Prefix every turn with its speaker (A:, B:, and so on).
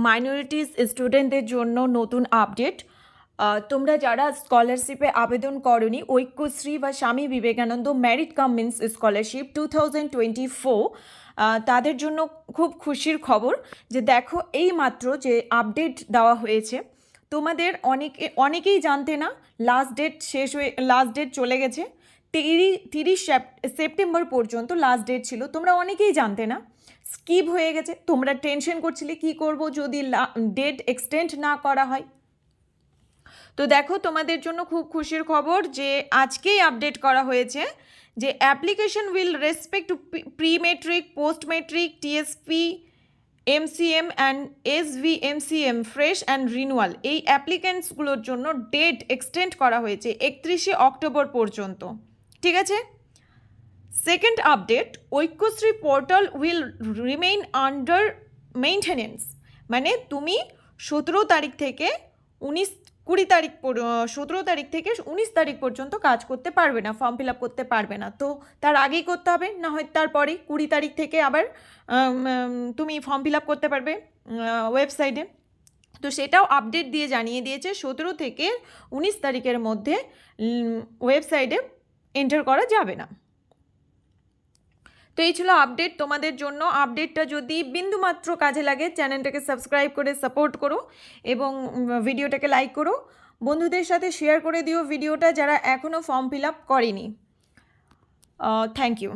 A: Minorities স্টুডেন্টদের জন্য নতুন আপডেট। তোমরা যারা স্কলারশিপে আবেদন করনি, ঐক্যশ্রী বা Swami Vivekananda merit cum means scholarship 2024, তাদের জন্য খুব খুশির খবর যে দেখো এই মাত্র যে আপডেট দেওয়া হয়েছে। তোমাদের অনেকেই জানতে না, লাস্ট ডেট চলে গেছে। 30 সেপ্টেম্বর পর্যন্ত লাস্ট ডেট ছিল, তোমরা অনেকেই জানতে না, স্কিপ হয়ে গেছে। তোমরা টেনশন করছিলে কি করব যদি ডেট এক্সটেন্ড না করা হয়। তো দেখো তোমাদের জন্য খুব খুশির খবর যে আজকেই আপডেট করা হয়েছে যে application will respect pre metric, post metric, TSP, MCM and SVMCM fresh and renewal, এই অ্যাপ্লিকেন্টসগুলোর জন্য ডেট এক্সটেন্ড করা হয়েছে 31শে অক্টোবর পর্যন্ত। ঠিক আছে। Second update, Aikyashree portal will remain under maintenance. মানে তুমি 17 তারিখ থেকে 19 তারিখ পর্যন্ত কাজ করতে পারবে না, ফর্ম ফিল আপ করতে পারবে না। তো তার আগেই করতে হবে, না হয় তারপরেই 20 তারিখ থেকে আবার তুমি ফর্ম ফিল আপ করতে পারবে ওয়েবসাইটে। তো সেটাও আপডেট দিয়ে জানিয়ে দিয়েছে 17 থেকে 19 তারিখের মধ্যে ওয়েবসাইটে এন্টার করা যাবে না। তো এই ছিল আপডেট তোমাদের জন্য। আপডেটটা যদি বিন্দুমাত্র কাজে লাগে চ্যানেলটাকে সাবস্ক্রাইব করে সাপোর্ট করো এবং ভিডিওটাকে লাইক করো, বন্ধুদের সাথে শেয়ার করে দিও ভিডিওটা যারা এখনও ফর্ম ফিল আপ করেনি। Thank you.